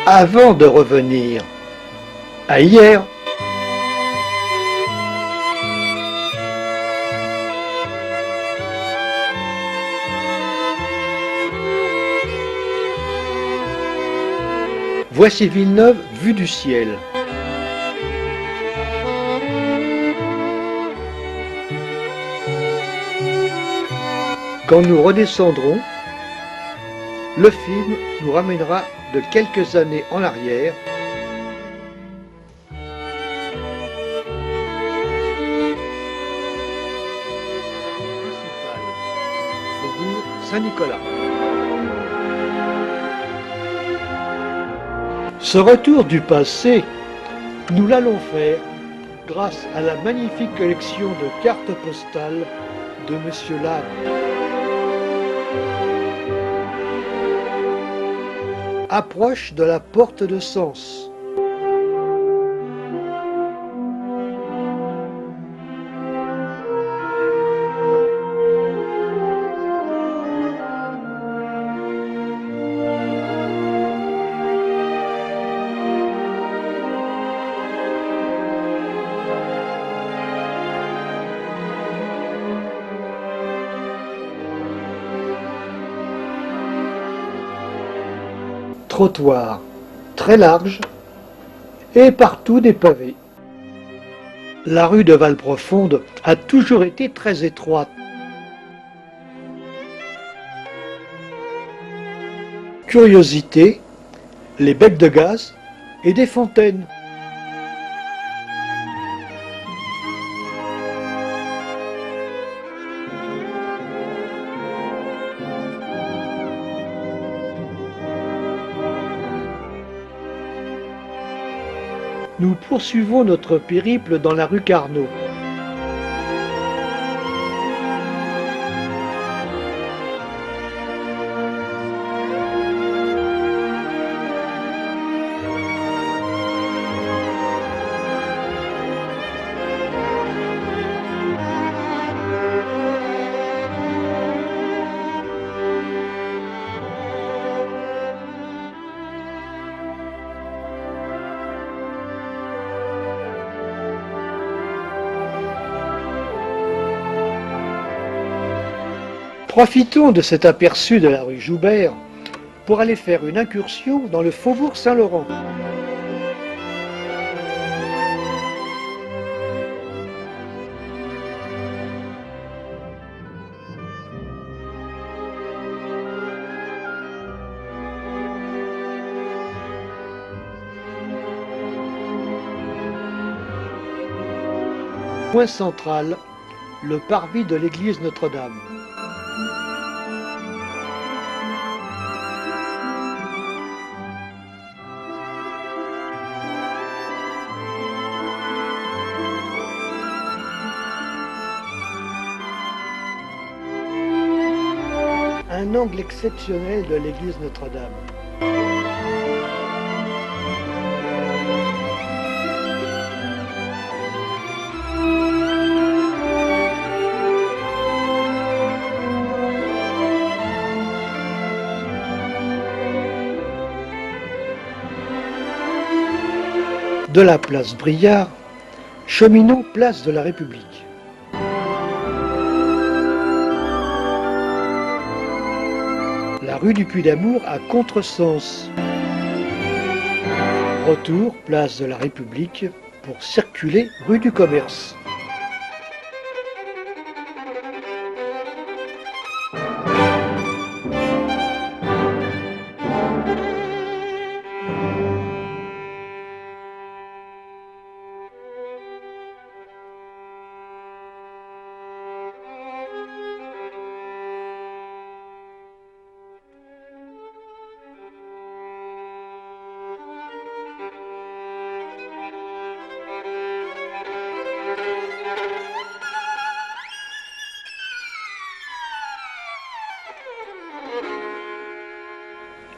avant de revenir à hier. Voici Villeneuve vue du ciel. Quand nous redescendrons, le film nous ramènera de quelques années en arrière. Faubourg Saint-Nicolas. Ce retour du passé, nous l'allons faire grâce à la magnifique collection de cartes postales de Monsieur Lave. Approche de la porte de Sens. Trottoir très large et partout des pavés. La rue de Valprofonde a toujours été très étroite. Curiosité, les becs de gaz et des fontaines. Nous poursuivons notre périple dans la rue Carnot. Profitons de cet aperçu de la rue Joubert pour aller faire une incursion dans le faubourg Saint-Laurent. Point central, le parvis de l'église Notre-Dame. Un angle exceptionnel de l'église Notre-Dame. De la place Briard, cheminons place de la République. La rue du Puy-d'Amour à contresens. Retour place de la République pour circuler rue du Commerce.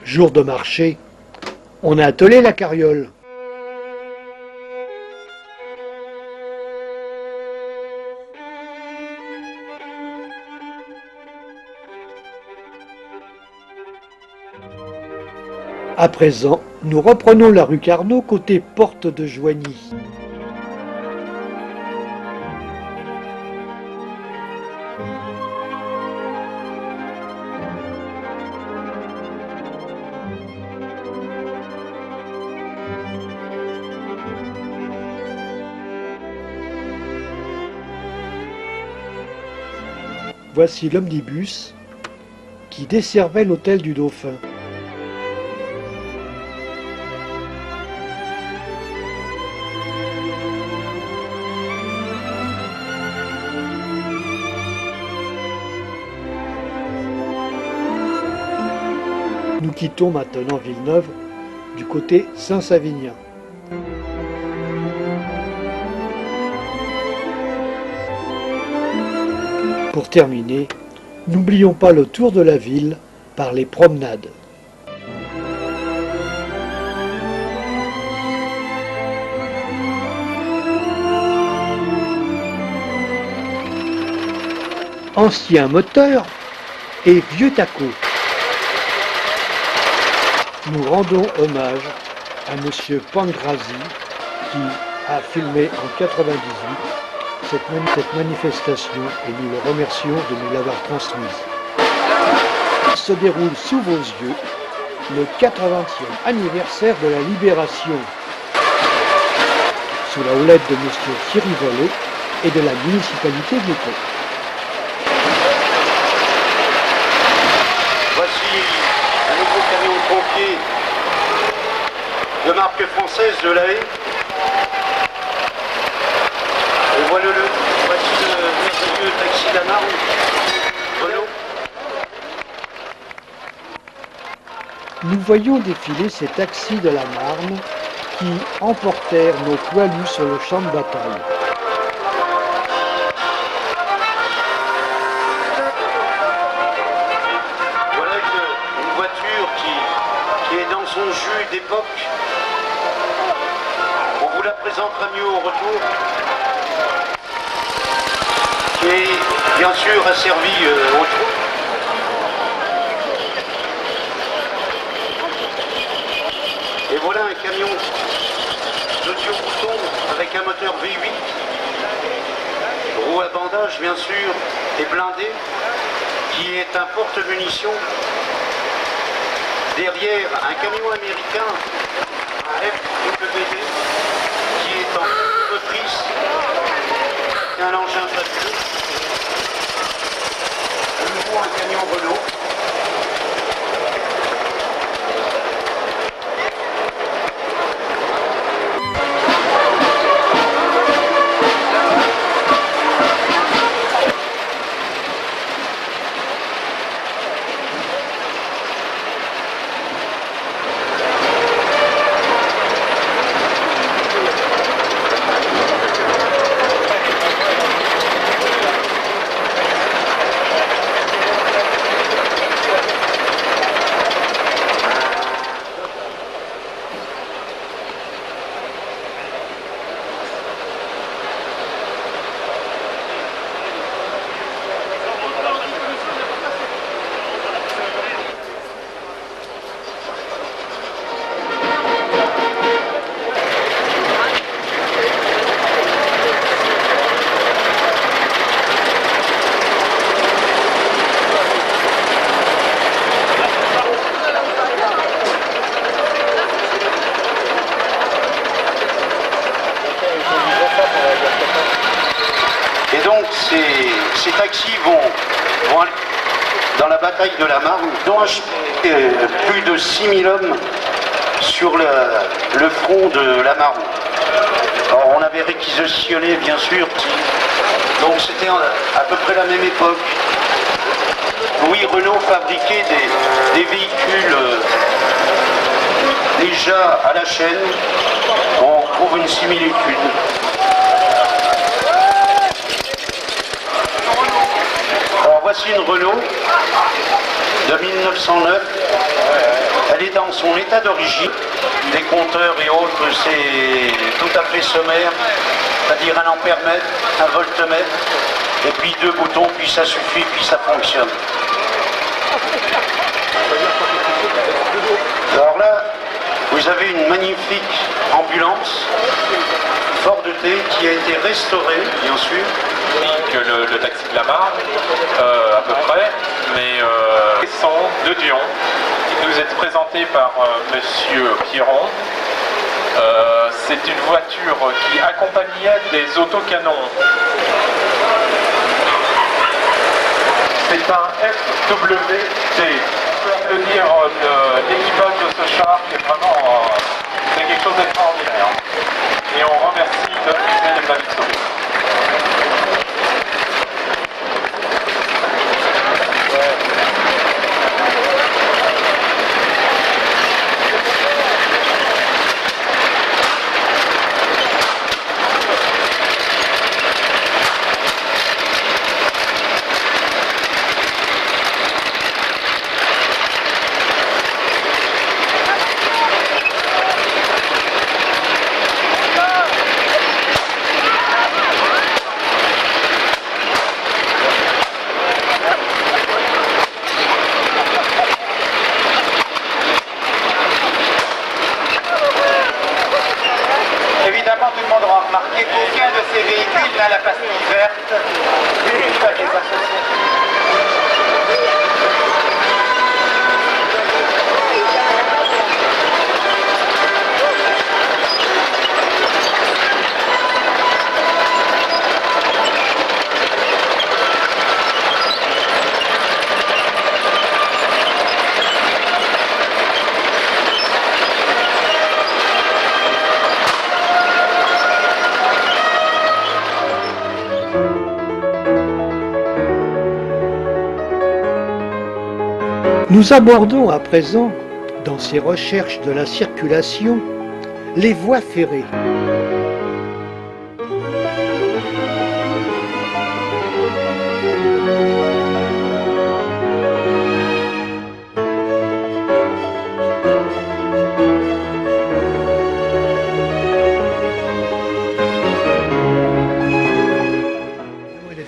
Jour de marché, on a attelé la carriole. À présent, nous reprenons la rue Carnot côté porte de Joigny. Voici l'omnibus qui desservait l'hôtel du Dauphin. Nous quittons maintenant Villeneuve du côté Saint-Savinien. Pour terminer, n'oublions pas le tour de la ville par les promenades. Ancien moteur et vieux taco. Nous rendons hommage à Monsieur Pangrazi qui a filmé en 98 cette manifestation et nous le remercions de nous l'avoir transmise. Se déroule sous vos yeux le 80e anniversaire de la Libération sous la houlette de Monsieur Thierry Vollet et de la municipalité d'École. Voici un nouveau camion de pompiers de marque française de la Haye. Et voilà voici le merveilleux taxi de la Marne, Renault. Nous voyons défiler ces taxis de la Marne qui emportèrent nos poilus sur le champ de bataille. Voilà une voiture qui est dans son jus d'époque. On vous la présentera mieux au retour. Qui bien sûr a servi aux troupes. Et voilà un camion de tire-bouton avec un moteur V8, roue à bandage bien sûr, et blindé, qui est un porte-munitions. Derrière un camion américain, un FWD, qui est en motrice, un engin fabuleux. De nouveau un camion Renault. Ces taxis vont aller dans la bataille de la Marne, dont plus de 6000 hommes sur le front de la Marne. Alors on avait réquisitionné bien sûr, donc c'était à peu près la même époque. Oui, Renault fabriquait des véhicules déjà à la chaîne, on trouve une similitude. Voici une Renault de 1909. Elle est dans son état d'origine. Les compteurs et autres, c'est tout à fait sommaire, c'est-à-dire un ampèremètre, un voltmètre, et puis 2 boutons, puis ça suffit, puis ça fonctionne. Alors là, vous avez une magnifique ambulance Ford T qui a été restaurée, bien sûr. Que le taxi de la Marne, à peu près, mais sont de Dion, qui nous est présenté par Monsieur Pierron. C'est une voiture qui accompagnait des autocanons. C'est un FWT. Je peux dire l'équipage de ce char qui est vraiment c'est quelque chose d'extraordinaire. Et on remercie notre musée de la Victorie. Évidemment, tout le monde aura remarqué qu'aucun de ces véhicules n'a la pastille verte. Pas des associations. Nous abordons à présent, dans ces recherches de la circulation, les voies ferrées.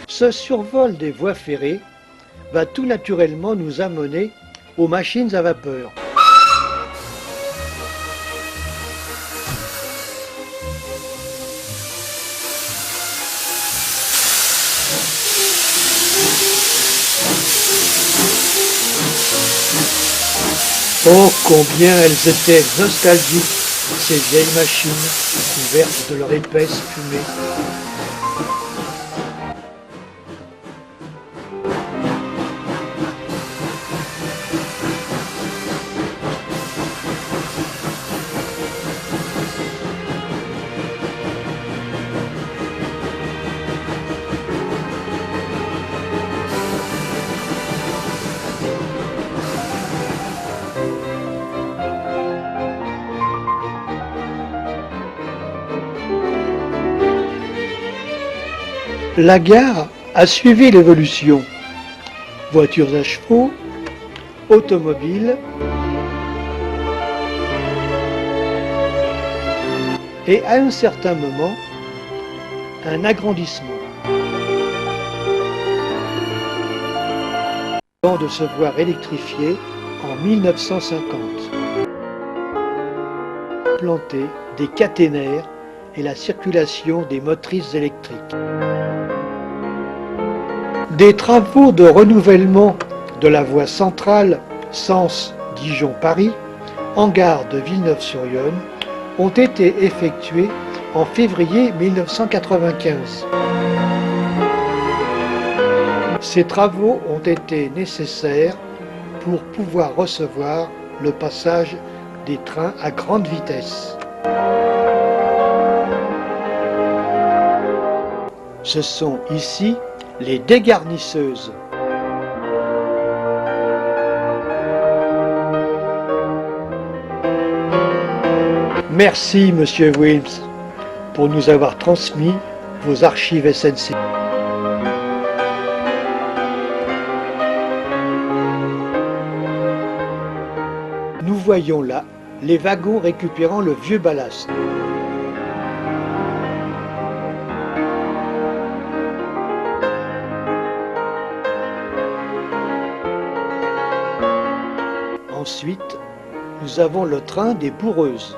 Ce survol des voies ferrées va tout naturellement nous amener aux machines à vapeur. Oh, combien elles étaient nostalgiques, ces vieilles machines, couvertes de leur épaisse fumée. La gare a suivi l'évolution. Voitures à chevaux, automobiles et à un certain moment, un agrandissement. Avant de se voir électrifié en 1950. Planter des caténaires et la circulation des motrices électriques. Des travaux de renouvellement de la voie centrale Sens-Dijon-Paris en gare de Villeneuve-sur-Yonne ont été effectués en février 1995. Ces travaux ont été nécessaires pour pouvoir recevoir le passage des trains à grande vitesse. Ce sont ici les dégarnisseuses. Merci, Monsieur Wilms, pour nous avoir transmis vos archives SNC. Nous voyons là les wagons récupérant le vieux ballast. Ensuite, nous avons le train des Bourreuses.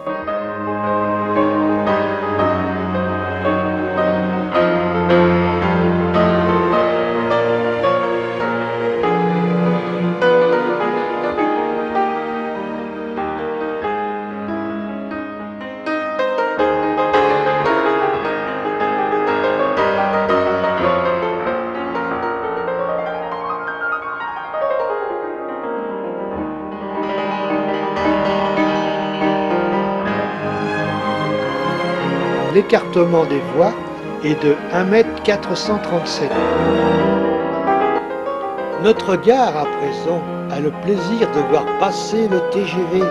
L'écartement des voies est de 1,437 m. Notre gare, à présent, a le plaisir de voir passer le TGV.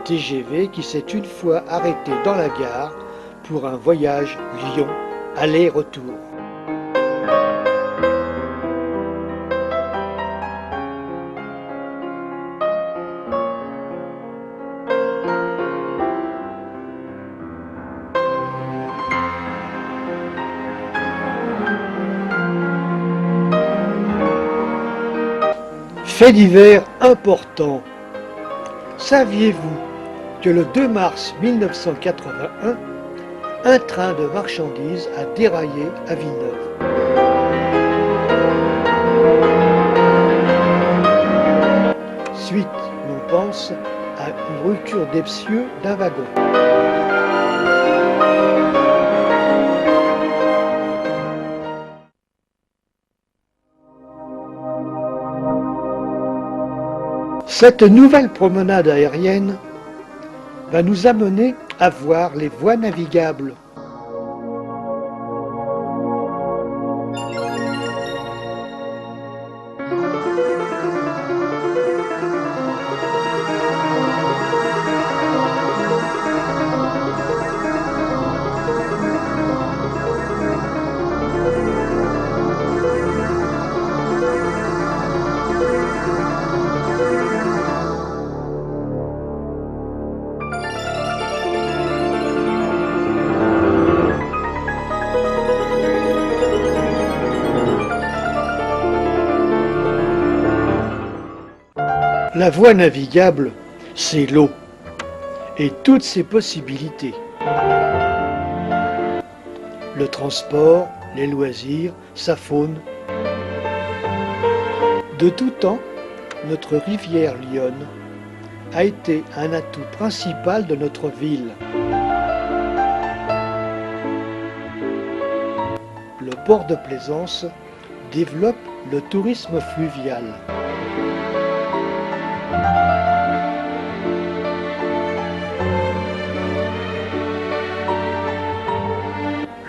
TGV qui s'est une fois arrêté dans la gare pour un voyage Lyon aller-retour. Fait divers important. Saviez-vous que le 2 mars 1981, un train de marchandises a déraillé à Villeneuve? Suite, l'on pense, à une rupture des pneus d'un wagon. Cette nouvelle promenade aérienne va nous amener à voir les voies navigables. La voie navigable, c'est l'eau et toutes ses possibilités. Le transport, les loisirs, sa faune. De tout temps, notre rivière Lyonne a été un atout principal de notre ville. Le port de Plaisance développe le tourisme fluvial.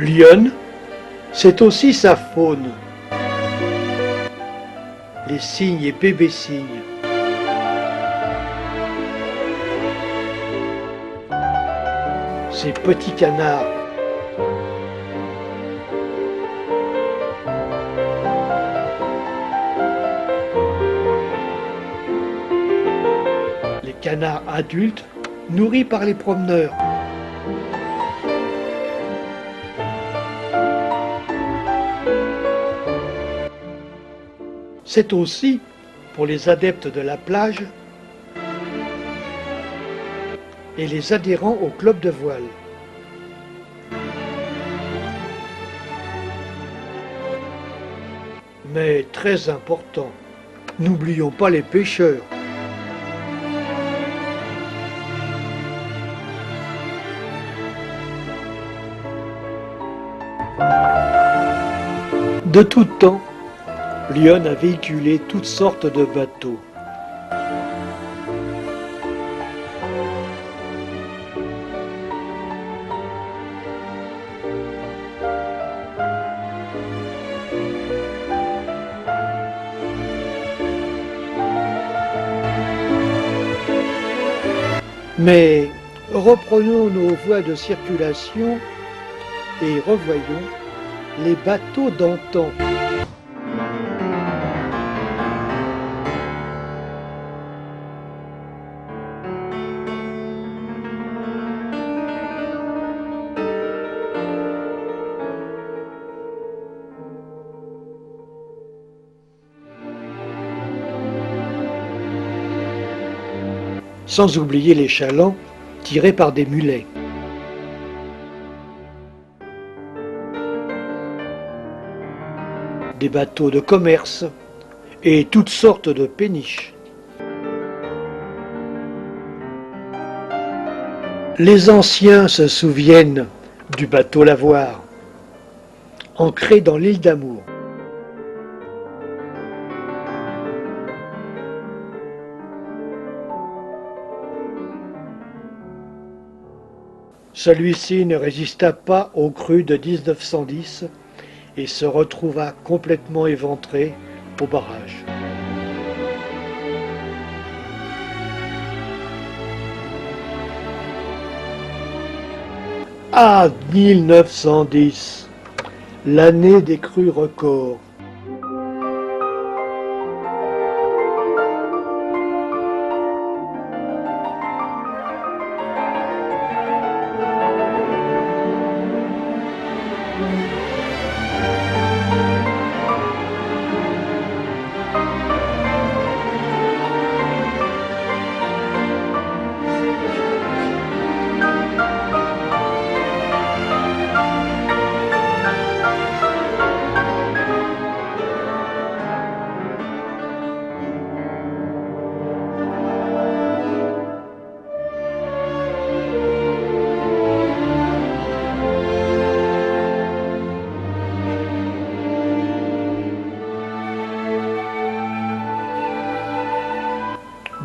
Lyon, c'est aussi sa faune. Les cygnes et bébés cygnes. Ces petits canards. Les canards adultes nourris par les promeneurs. C'est aussi, pour les adeptes de la plage et les adhérents au club de voile. Mais très important, n'oublions pas les pêcheurs. De tout temps, Lyon a véhiculé toutes sortes de bateaux. Mais reprenons nos voies de circulation et revoyons les bateaux d'antan. sans oublier les chalands tirés par des mulets. Des bateaux de commerce et toutes sortes de péniches. Les anciens se souviennent du bateau lavoir, ancré dans l'île d'Amour. Celui-ci ne résista pas aux crues de 1910 et se retrouva complètement éventré au barrage. Ah, 1910, l'année des crues records.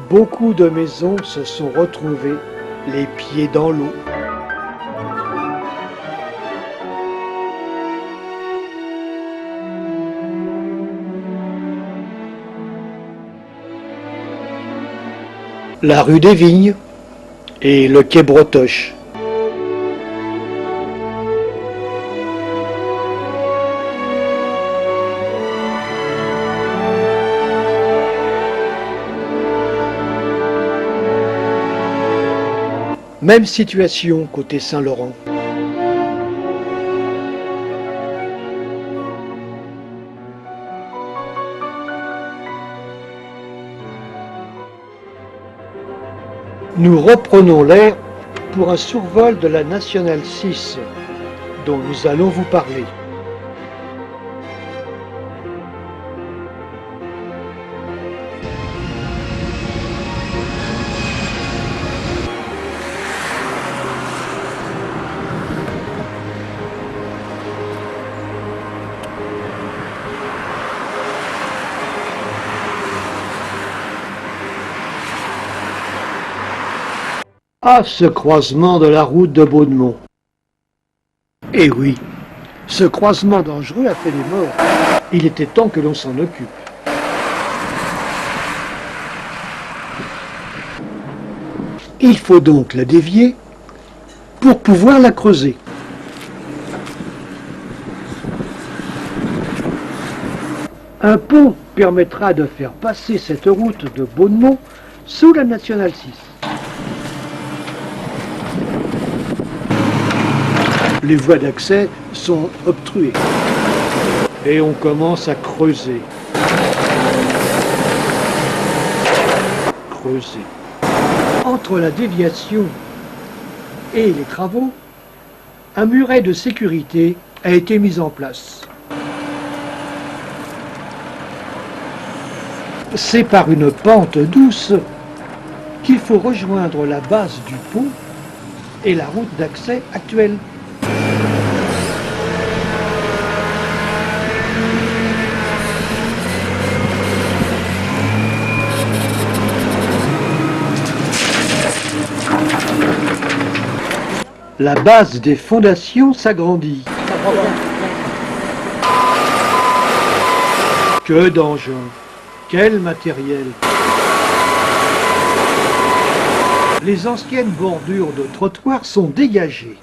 Beaucoup de maisons se sont retrouvées les pieds dans l'eau. La rue des Vignes et le quai Bretoche. Même situation côté Saint-Laurent. Nous reprenons l'air pour un survol de la Nationale 6, dont nous allons vous parler. Ah, ce croisement de la route de Beaudemont. Eh oui, ce croisement dangereux a fait des morts. Il était temps que l'on s'en occupe. Il faut donc la dévier pour pouvoir la creuser. Un pont permettra de faire passer cette route de Beaudemont sous la Nationale 6. Les voies d'accès sont obstruées et on commence à creuser. Entre la déviation et les travaux, un muret de sécurité a été mis en place. C'est par une pente douce qu'il faut rejoindre la base du pont et la route d'accès actuelle. La base des fondations s'agrandit. Que d'engins, quel matériel! Les anciennes bordures de trottoirs sont dégagées.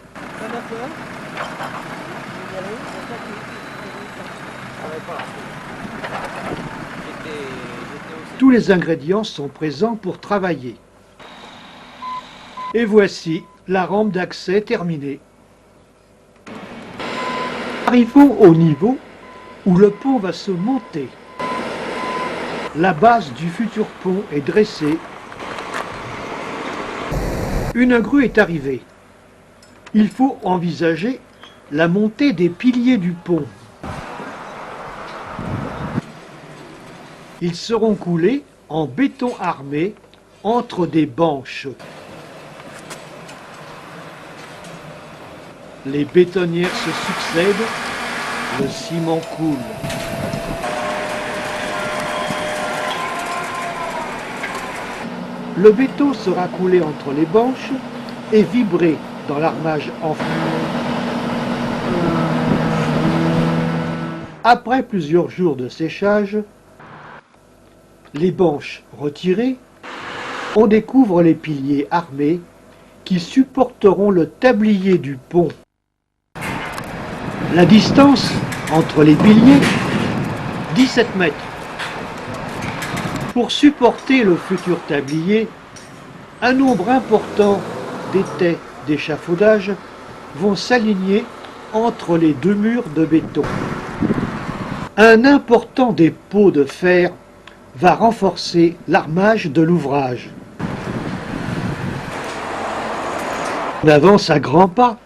Tous les ingrédients sont présents pour travailler. Et voici la rampe d'accès terminée. Arrivons au niveau où le pont va se monter. La base du futur pont est dressée Une grue est arrivée. Il faut envisager la montée des piliers du pont. Ils seront coulés en béton armé entre des banches. Les bétonnières se succèdent, le ciment coule. Le béton sera coulé entre les banches et vibré dans l'armage enfouie. Après plusieurs jours de séchage, les banches retirées, on découvre les piliers armés qui supporteront le tablier du pont. La distance entre les piliers, 17 mètres. Pour supporter le futur tablier, un nombre important d'étais d'échafaudage vont s'aligner entre les deux murs de béton. Un important dépôt de fer va renforcer l'armage de l'ouvrage. On avance à grands pas.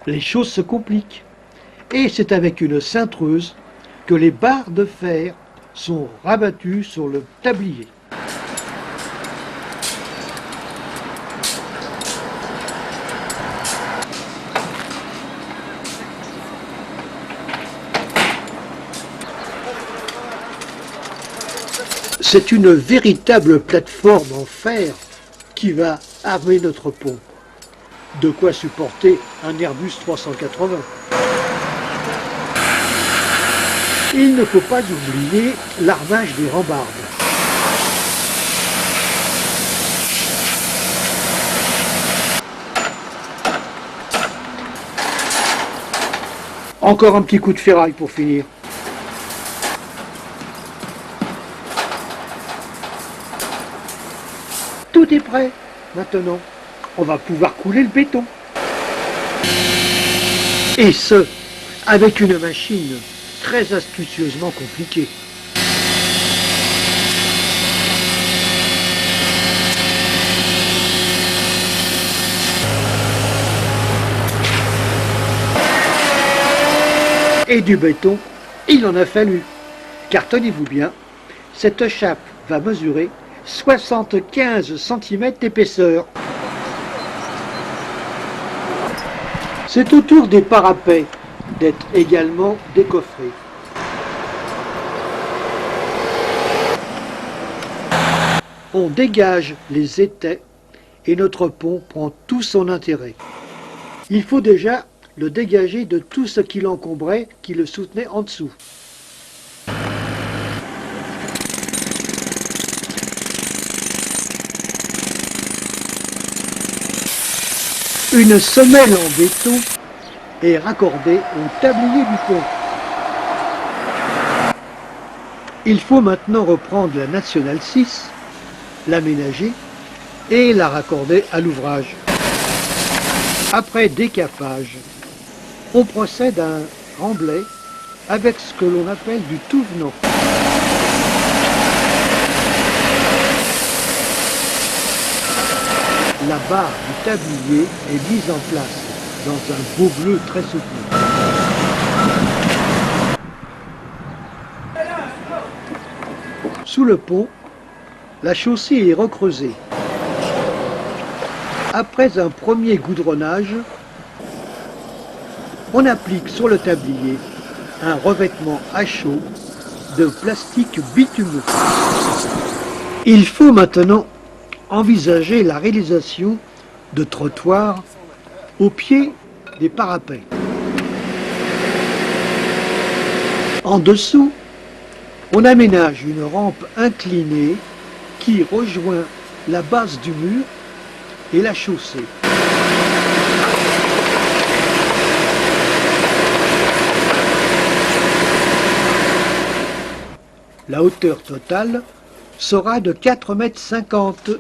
Les choses se compliquent. Et c'est avec une cintreuse que les barres de fer sont rabattues sur le tablier. C'est une véritable plateforme en fer qui va armer notre pont. De quoi supporter un Airbus 380. Il ne faut pas oublier l'armage des rambardes. Encore un petit coup de ferraille pour finir. Tout est prêt. Maintenant, on va pouvoir couler le béton. Et ce, avec une machine très astucieusement compliquée. Et du béton, il en a fallu. Car tenez-vous bien, cette chape va mesurer 75 cm d'épaisseur. C'est au tour des parapets d'être également décoffrés. On dégage les étais et notre pont prend tout son intérêt. Il faut déjà le dégager de tout ce qui l'encombrait, qui le soutenait en dessous. Une semelle en béton est raccordée au tablier du pont. Il faut maintenant reprendre la Nationale 6, l'aménager et la raccorder à l'ouvrage. Après décapage, on procède à un remblai avec ce que l'on appelle du touvenant. La barre du tablier est mise en place dans un beau bleu très soutenu. Sous le pont, la chaussée est recreusée. Après un premier goudronnage, on applique sur le tablier un revêtement à chaud de plastique bitumeux. Il faut maintenant envisager la réalisation de trottoirs au pied des parapets. En dessous, on aménage une rampe inclinée qui rejoint la base du mur et la chaussée. La hauteur totale sera de 4,50 m.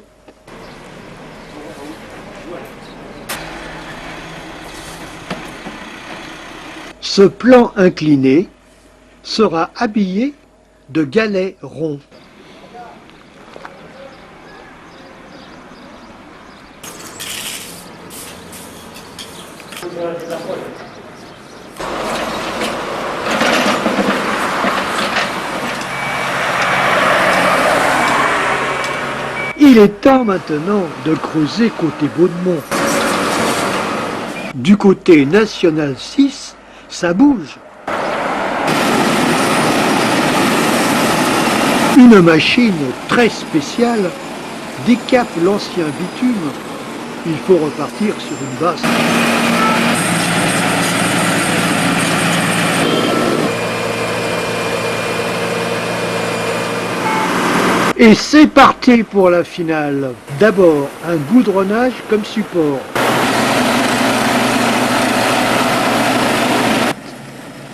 Ce plan incliné sera habillé de galets ronds. Il est temps maintenant de creuser côté Baudemont. Du côté National 6, ça bouge. Une machine très spéciale décape l'ancien bitume. Il faut repartir sur une base. Et c'est parti pour la finale. D'abord, un goudronnage comme support.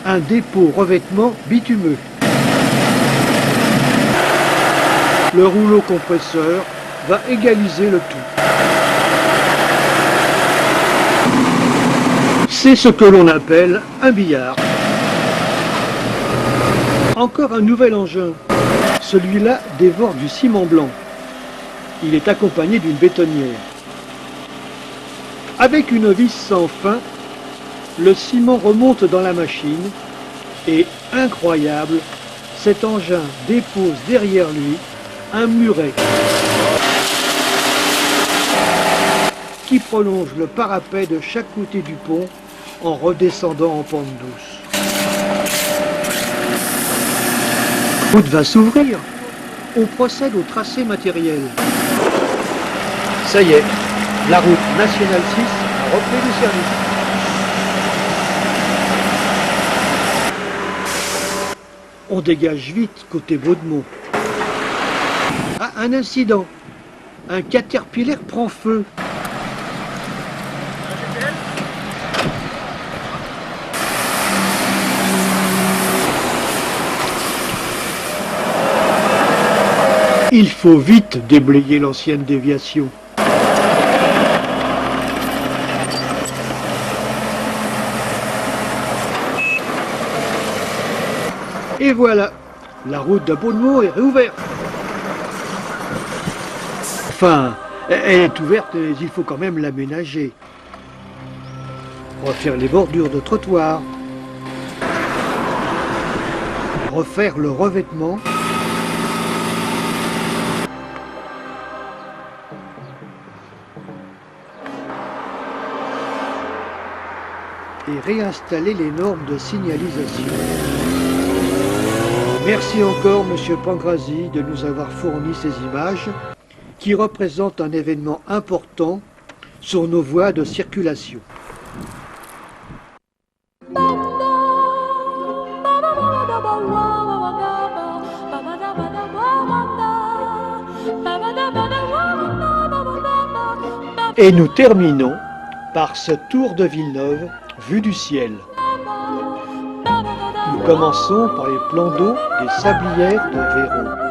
Un dépôt revêtement bitumeux. Le rouleau compresseur va égaliser le tout. C'est ce que l'on appelle un billard. Encore un nouvel engin. Celui-là dévore du ciment blanc. Il est accompagné d'une bétonnière. Avec une vis sans fin, le ciment remonte dans la machine et, incroyable, cet engin dépose derrière lui un muret qui prolonge le parapet de chaque côté du pont en redescendant en pente douce. La route va s'ouvrir. On procède au tracé matériel. Ça y est, la route nationale 6 a repris du service. On dégage vite côté Baudemont. Ah, un incident. Un caterpillar prend feu. Il faut vite déblayer l'ancienne déviation. Et voilà, la route de Baudemont est réouverte. Enfin, elle est ouverte, mais il faut quand même l'aménager. Refaire les bordures de trottoir. Refaire le revêtement. Et réinstaller les normes de signalisation. Merci encore, Monsieur Pangrazi, de nous avoir fourni ces images qui représentent un événement important sur nos voies de circulation. Et nous terminons par ce tour de Villeneuve vu du ciel. Nous commençons par les plans d'eau des sablières de Véron.